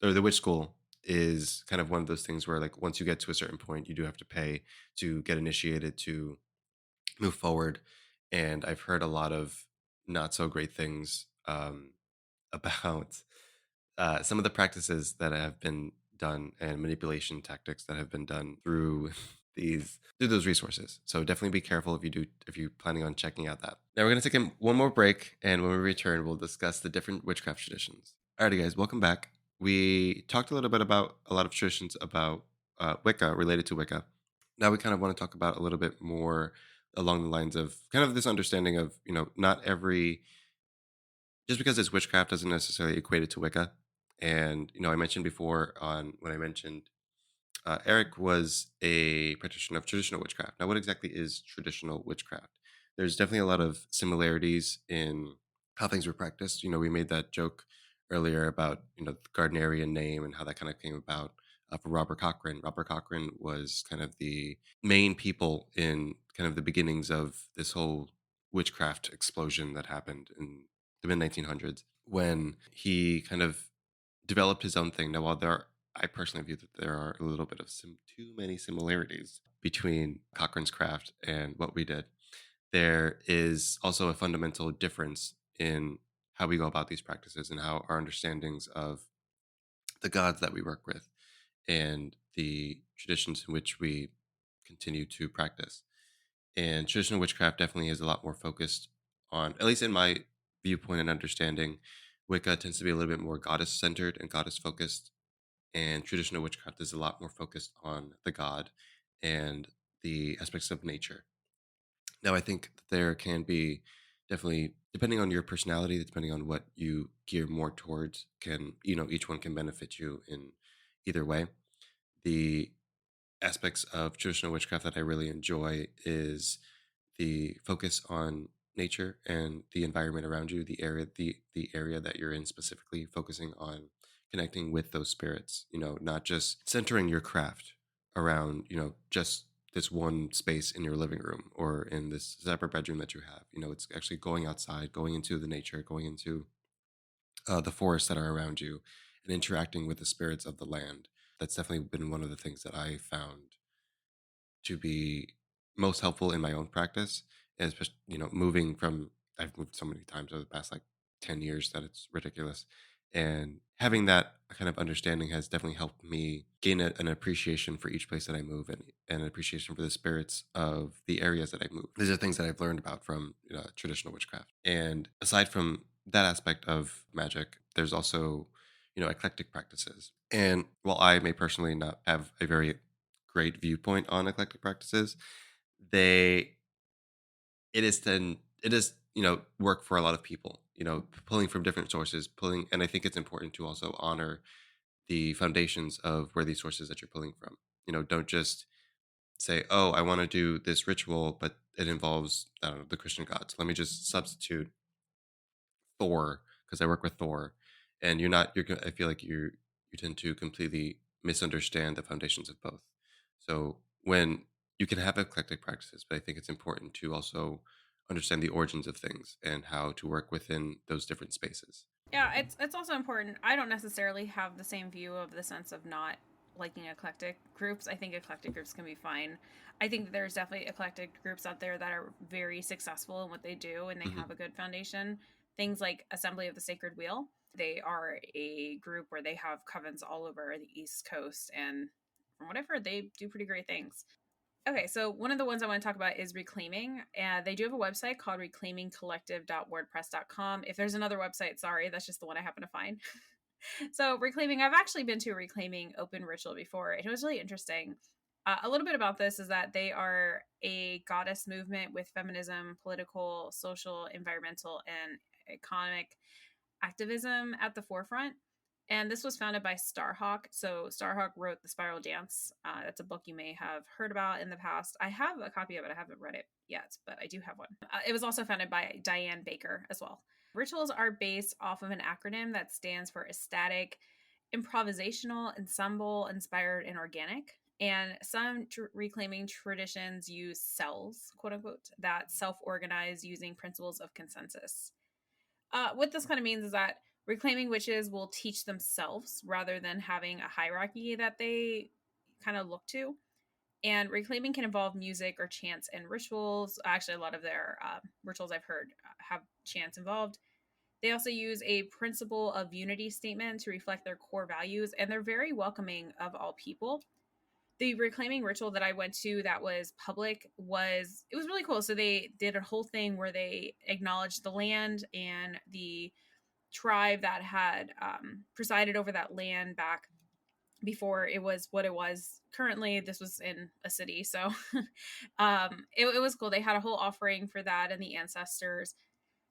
or the witch school is kind of one of those things where like once you get to a certain point, you do have to pay to get initiated to move forward. And I've heard a lot of not so great things about some of the practices that have been done and manipulation tactics that have been done through through those resources. So definitely be careful if you're planning on checking out that. Now we're gonna take one more break, and when we return, we'll discuss the different witchcraft traditions. Alrighty, guys, welcome back. We talked a little bit about a lot of traditions about Wicca related to Wicca. Now we kind of want to talk about a little bit more along the lines of kind of this understanding of not every just because it's witchcraft doesn't necessarily equate it to Wicca. And I mentioned before on when I mentioned Eric was a practitioner of traditional witchcraft. Now, what exactly is traditional witchcraft? There's definitely a lot of similarities in how things were practiced. We made that joke earlier about the Gardnerian name and how that kind of came about for Robert Cochrane. Robert Cochrane was kind of the main people in kind of the beginnings of this whole witchcraft explosion that happened in the mid 1900s. when he kind of developed his own thing. Now, while I personally view that there are a little bit of too many similarities between Cochrane's craft and what we did, there is also a fundamental difference in how we go about these practices and how our understandings of the gods that we work with and the traditions in which we continue to practice. And traditional witchcraft definitely is a lot more focused on, at least in my viewpoint and understanding, Wicca tends to be a little bit more goddess centered and goddess focused. And traditional witchcraft is a lot more focused on the god and the aspects of nature. Now, I think that there can be definitely, depending on your personality, depending on what you gear more towards, each one can benefit you in either way. The aspects of traditional witchcraft that I really enjoy is the focus on nature and the environment around you, the area that you're in specifically, focusing on connecting with those spirits, not just centering your craft around, just this one space in your living room or in this separate bedroom that you have. It's actually going outside, going into the nature, going into the forests that are around you and interacting with the spirits of the land. That's definitely been one of the things that I found to be most helpful in my own practice. And especially, I've moved so many times over the past like 10 years that it's ridiculous. And having that kind of understanding has definitely helped me gain an appreciation for each place that I move and an appreciation for the spirits of the areas that I move. These are things that I've learned about from traditional witchcraft. And aside from that aspect of magic, there's also, eclectic practices. And while I may personally not have a very great viewpoint on eclectic practices, they it is work for a lot of people. Pulling from different sources, and I think it's important to also honor the foundations of where these sources that you're pulling from. Don't just say, "Oh, I want to do this ritual, but it involves, I don't know, the Christian gods. Let me just substitute Thor because I work with Thor," and I feel like you tend to completely misunderstand the foundations of both. So when you can have eclectic practices, but I think it's important to also understand the origins of things and how to work within those different spaces. Yeah, it's also important. I don't necessarily have the same view of the sense of not liking eclectic groups. I think eclectic groups can be fine. I think that there's definitely eclectic groups out there that are very successful in what they do and they Hmm. have a good foundation. Things like Assembly of the Sacred Wheel. They are a group where they have covens all over the East Coast, and from what I've heard, they do pretty great things. Okay, so one of the ones I want to talk about is Reclaiming. And they do have a website called reclaimingcollective.wordpress.com. If there's another website, sorry, that's just the one I happen to find. So, Reclaiming, I've actually been to a Reclaiming open ritual before. It was really interesting. A little bit about this is that they are a goddess movement with feminism, political, social, environmental, and economic activism at the forefront. And this was founded by Starhawk. So Starhawk wrote The Spiral Dance. That's a book you may have heard about in the past. I have a copy of it. I haven't read it yet, but I do have one. It was also founded by Diane Baker as well. Rituals are based off of an acronym that stands for ecstatic, improvisational, ensemble, inspired, and organic. And some reclaiming traditions use cells, quote unquote, that self organize using principles of consensus. What this kind of means is that reclaiming witches will teach themselves rather than having a hierarchy that they kind of look to. And reclaiming can involve music or chants and rituals. Actually, a lot of their rituals I've heard have chants involved. They also use a principle of unity statement to reflect their core values, and they're very welcoming of all people. The reclaiming ritual that I went to that was public was really cool. So they did a whole thing where they acknowledged the land and the tribe that had presided over that land back before it was what it was currently. This was in a city, so it was cool. They had a whole offering for that and the ancestors.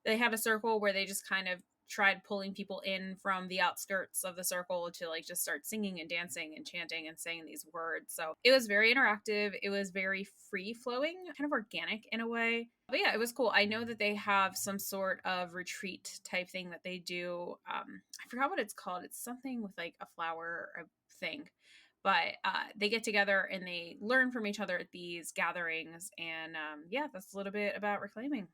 They had a circle where they just kind of tried pulling people in from the outskirts of the circle to like just start singing and dancing and chanting and saying these words. So it was very interactive. It was very free flowing, kind of organic in a way. But yeah, it was cool. I know that they have some sort of retreat type thing that they do. I forgot what it's called. It's something with like a flower or thing. But they get together and they learn from each other at these gatherings. And yeah, that's a little bit about reclaiming.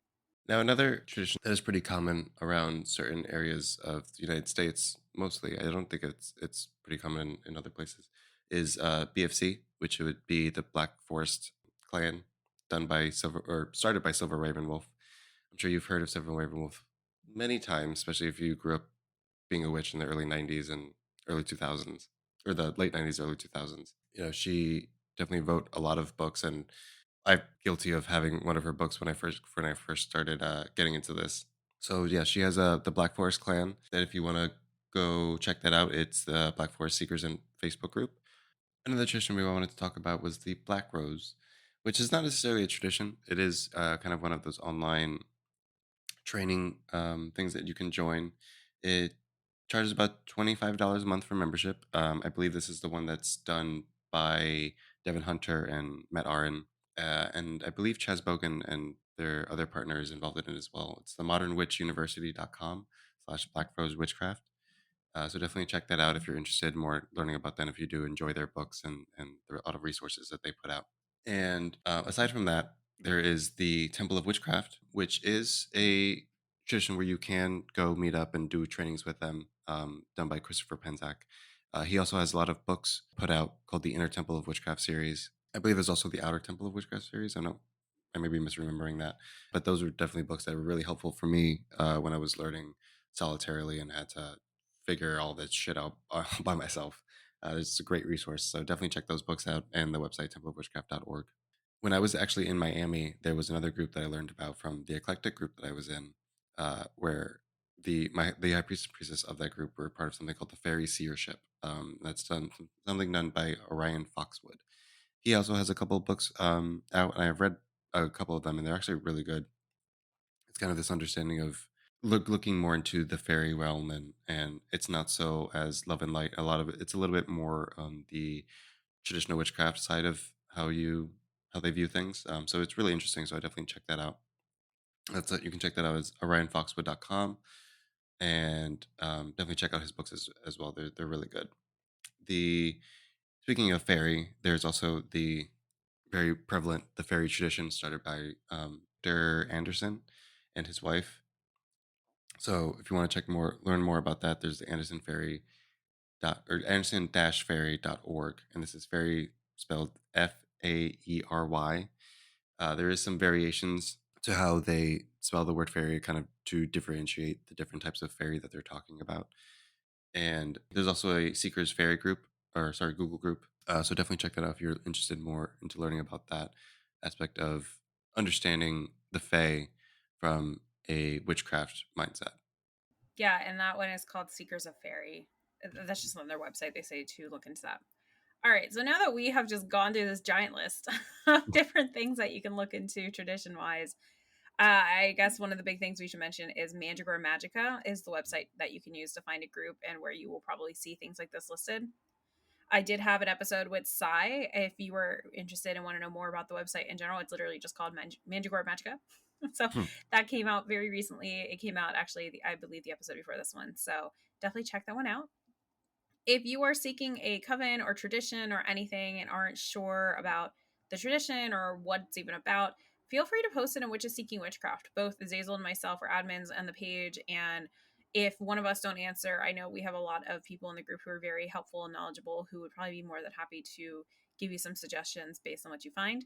Now, another tradition that is pretty common around certain areas of the United States, mostly, I don't think it's pretty common in other places, is BFC, which would be the Black Forest clan, done by Silver or started by Silver Ravenwolf. I'm sure you've heard of Silver Ravenwolf many times, especially if you grew up being a witch in the early '90s and early 2000s, or the late '90s, early 2000s. She definitely wrote a lot of books, and I'm guilty of having one of her books when I first started getting into this. So yeah, she has the Black Forest clan. That if you want to go check that out, it's the Black Forest Seekers in Facebook group. Another tradition we wanted to talk about was the Blackrose, which is not necessarily a tradition. It is kind of one of those online training things that you can join. It charges about $25 a month for membership. I believe this is the one that's done by Devin Hunter and Matt Aaron. And I believe Chaz Bogan and their other partners involved in it as well. It's the modernwitchuniversity.com/Blackrose Witchcraft. So definitely check that out if you're interested in more learning about them, if you do enjoy their books, and there are a lot of resources that they put out. And aside from that, there is the Temple of Witchcraft, which is a tradition where you can go meet up and do trainings with them, done by Christopher Penzak. He also has a lot of books put out called the Inner Temple of Witchcraft series. I believe there's also the Outer Temple of Witchcraft series. I know I may be misremembering that, but those are definitely books that were really helpful for me when I was learning solitarily and had to figure all this shit out by myself. It's a great resource. So definitely check those books out and the website templeofwitchcraft.org. When I was actually in Miami, there was another group that I learned about from the Eclectic group that I was in, where the high priest and priestess of that group were part of something called the Faery Seership. That's something done by Orion Foxwood. He also has a couple of books out, and I've read a couple of them, and they're actually really good. It's kind of this understanding of looking more into the fairy realm, and it's not so as love and light. A lot of it's a little bit more on the traditional witchcraft side of how they view things. So it's really interesting. So I definitely check that out. That's it. You can check that out as orionfoxwood.com, and definitely check out his books as well. They're really good. The Speaking of fairy, there's also the very prevalent the fairy tradition started by Der Anderson and his wife. So if you want to learn more about that, there's the Anderson Fairy Anderson-Fairy.org, and this is fairy spelled Faery. There is some variations to how they spell the word fairy, kind of to differentiate the different types of fairy that they're talking about. And there's also a Seekers Fairy group, or sorry, Google group. So definitely check that out if you're interested more into learning about that aspect of understanding the Fae from a witchcraft mindset. Yeah, and that one is called Seekers of Fairy. That's just on their website. They say to look into that. All right, so now that we have just gone through this giant list of different things that you can look into tradition wise, I guess one of the big things we should mention is Mandragora Magica is the website that you can use to find a group and where you will probably see things like this listed. I did have an episode with Sai. If you were interested and want to know more about the website in general, it's literally just called Mandragora Magica. So Hmm. that came out very recently. It came out actually, I believe, the episode before this one. So definitely check that one out. If you are seeking a coven or tradition or anything and aren't sure about the tradition or what it's even about, feel free to post it in Witches Seeking Witchcraft. Both Azazel and myself are admins on the page, and if one of us don't answer, I know we have a lot of people in the group who are very helpful and knowledgeable who would probably be more than happy to give you some suggestions based on what you find.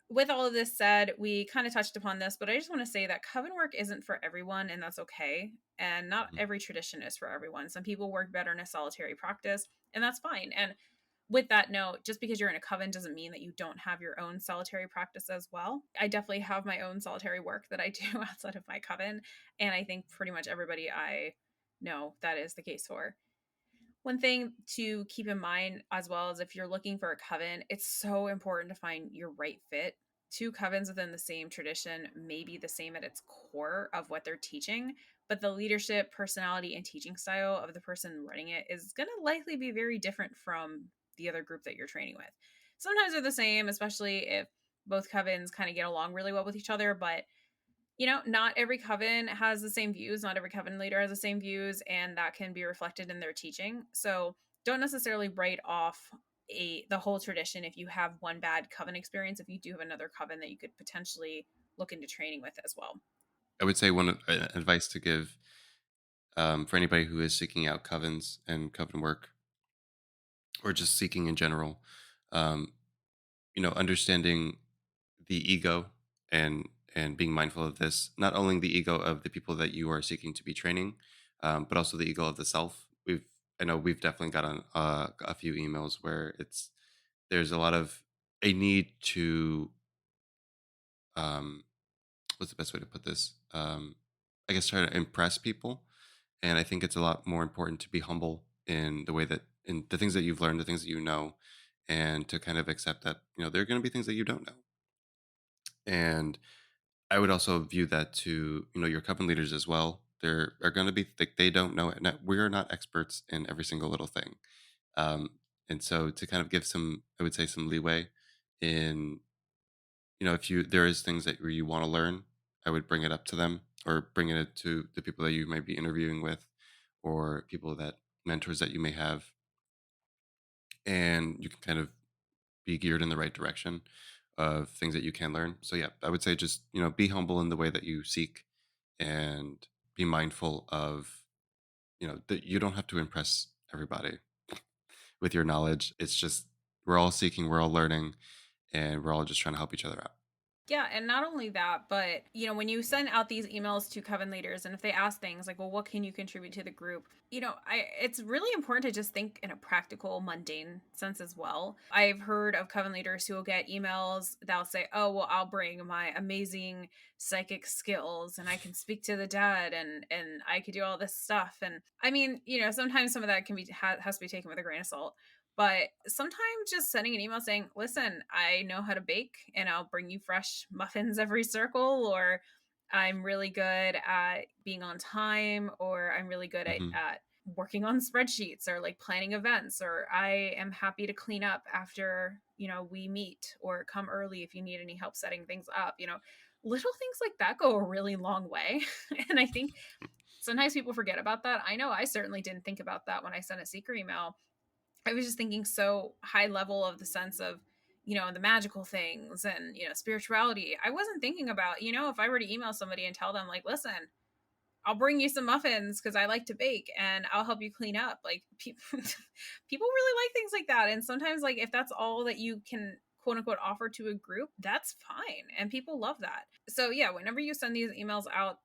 With all of this said, we kind of touched upon this, but I just want to say that coven work isn't for everyone, and that's okay. And not Mhm. every tradition is for everyone. Some people work better in a solitary practice, and that's fine. And with that note, just because you're in a coven doesn't mean that you don't have your own solitary practice as well. I definitely have my own solitary work that I do outside of my coven, and I think pretty much everybody I know that is the case for. One thing to keep in mind as well is if you're looking for a coven, it's so important to find your right fit. Two covens within the same tradition may be the same at its core of what they're teaching, but the leadership, personality, and teaching style of the person running it is going to likely be very different from the other group that you're training with. Sometimes they're the same, especially if both covens kind of get along really well with each other, but not every coven has the same views. Not every coven leader has the same views, and that can be reflected in their teaching. So don't necessarily write off the whole tradition if you have one bad coven experience. If you do have another coven that you could potentially look into training with as well. I would say one advice to give for anybody who is seeking out covens and coven work, or just seeking in general, um, understanding the ego and being mindful of this, not only the ego of the people that you are seeking to be training, but also the ego of the self. I know we've definitely gotten a few emails where there's a lot of a need to um, what's the best way to put this? I guess try to impress people, and I think it's a lot more important to be humble in the way that in the things that you've learned, the things that you know, and to kind of accept that there are going to be things that you don't know. And I would also view that to your coven leaders as well. There are going to be like they don't know it. We are not experts in every single little thing, um, and so to kind of give some, I would say, some leeway in if there is things that you want to learn, I would bring it up to them or bring it to the people that you might be interviewing with, or people that mentors that you may have, and you can kind of be geared in the right direction of things that you can learn. So yeah, I would say just be humble in the way that you seek, and be mindful of that you don't have to impress everybody with your knowledge. It's just we're all seeking, we're all learning, and we're all just trying to help each other out. Yeah, and not only that, but when you send out these emails to coven leaders, and if they ask things like, "Well, what can you contribute to the group?" It's really important to just think in a practical, mundane sense as well. I've heard of coven leaders who will get emails that'll say, "Oh, well, I'll bring my amazing psychic skills, and I can speak to the dead, and I could do all this stuff." And I mean, sometimes some of that can be has to be taken with a grain of salt. But sometimes just sending an email saying, "Listen, I know how to bake and I'll bring you fresh muffins every circle," or "I'm really good at being on time," or "I'm really good at, Hmm. at working on spreadsheets or like planning events," or "I am happy to clean up after, we meet, or come early if you need any help setting things up." Little things like that go a really long way. And I think sometimes people forget about that. I know I certainly didn't think about that when I sent a secret email. I was just thinking so high level of the sense of, the magical things and, spirituality. I wasn't thinking about, if I were to email somebody and tell them, like, "Listen, I'll bring you some muffins because I like to bake and I'll help you clean up." Like, people, people really like things like that. And sometimes, like, if that's all that you can quote unquote offer to a group, that's fine. And people love that. So, yeah, whenever you send these emails out,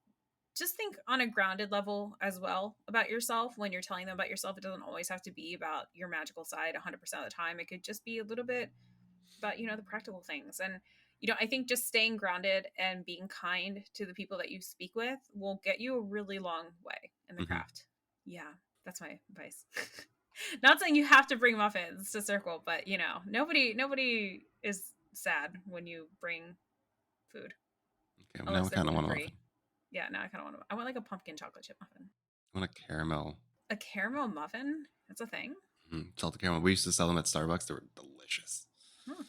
just think on a grounded level as well about yourself. When you're telling them about yourself, it doesn't always have to be about your magical side 100% of the time. It could just be a little bit about, the practical things. And, I think just staying grounded and being kind to the people that you speak with will get you a really long way in the Hmm. craft. Yeah, that's my advice. Not saying you have to bring muffins to circle, but, nobody is sad when you bring food, Okay, well, now unless I they're kind of gluten want a free. muffin. Yeah, now I kind of want to. I want like a pumpkin chocolate chip muffin. I want a caramel, A caramel muffin? That's a thing? salted caramel. We used to sell them at Starbucks. They were delicious. Huh.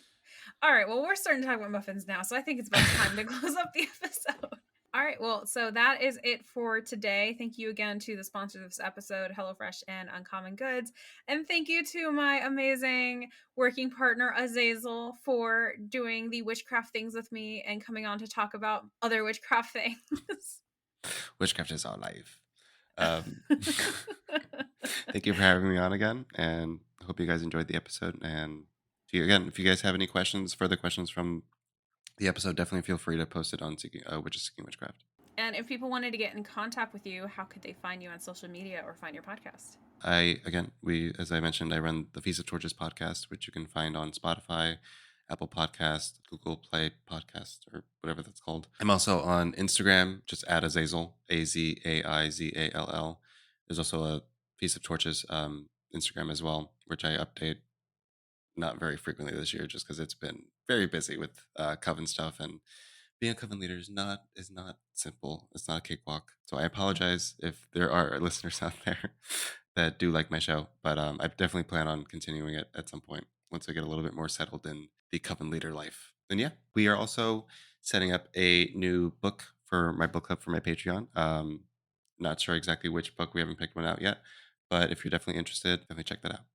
All right. Well, we're starting to talk about muffins now, so I think it's about time to close up the episode. All right. Well, so that is it for today. Thank you again to the sponsors of this episode, HelloFresh and Uncommon Goods. And thank you to my amazing working partner, Azaizall, for doing the witchcraft things with me and coming on to talk about other witchcraft things. Witchcraft is our life. Um, thank you for having me on again, and I hope you guys enjoyed the episode. And if you guys have any questions, further questions from the episode, definitely feel free to post it on Seeking Witchcraft. And if people wanted to get in contact with you, how could they find you on social media or find your podcast? As I mentioned, I run the Feast of Torches podcast, which you can find on Spotify, Apple Podcast, Google Play Podcast, or whatever that's called. I'm also on Instagram, just at Azaizall, Azaizall. There's also a Feast of Torches Instagram as well, which I update not very frequently this year, just because it's been very busy with coven stuff, and being a coven leader is not simple. It's not a cakewalk. So I apologize if there are listeners out there that do like my show, but I definitely plan on continuing it at some point once I get a little bit more settled in the coven leader life. And yeah, we are also setting up a new book for my book club for my Patreon. Not sure exactly which book. We haven't picked one out yet, but if you're definitely interested, definitely check that out.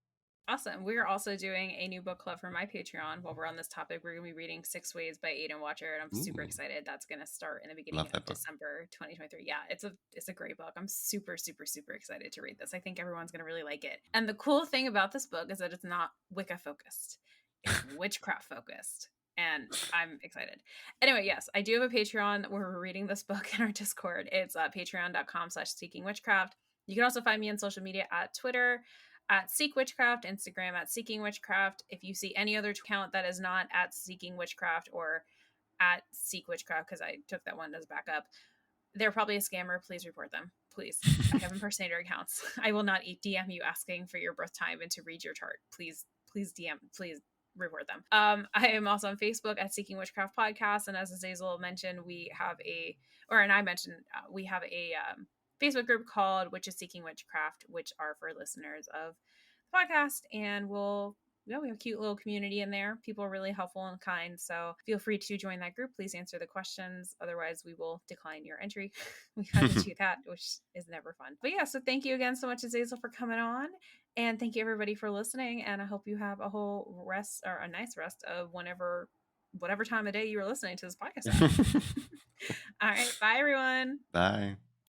Awesome. We're also doing a new book club for my Patreon. While we're on this topic, we're going to be reading Six Ways by Aidan Watcher, and I'm super Ooh, excited. That's going to start in the beginning love of that book. December 2023. Yeah, it's a great book. I'm super excited to read this. I think everyone's going to really like it. And the cool thing about this book is that it's not Wicca focused. It's witchcraft focused. And I'm excited. Anyway, yes, I do have a Patreon where we're reading this book in our Discord. It's patreon.com/seekingwitchcraft. You can also find me on social media at Twitter at Seek Witchcraft, Instagram at Seeking Witchcraft. If you see any other account that is not at Seeking Witchcraft or at Seek Witchcraft, because I took that one as backup, they're probably a scammer. Please report them. Please. I have impersonator accounts. I will not DM you asking for your birth time and to read your chart. Please report them. I am also on Facebook at Seeking Witchcraft Podcast, and as Azaizall mentioned, we have a Facebook group called Witches Seeking Witchcraft, which are for listeners of the podcast, and we have a cute little community in there. People are really helpful and kind, so feel free to join that group. Please answer the questions. Otherwise, we will decline your entry. We had to do that, which is never fun. But yeah, so thank you again so much, Azaizall, for coming on. And thank you, everybody, for listening. And I hope you have a whole rest, or a nice rest of whatever time of day you were listening to this podcast. All right. Bye, everyone. Bye.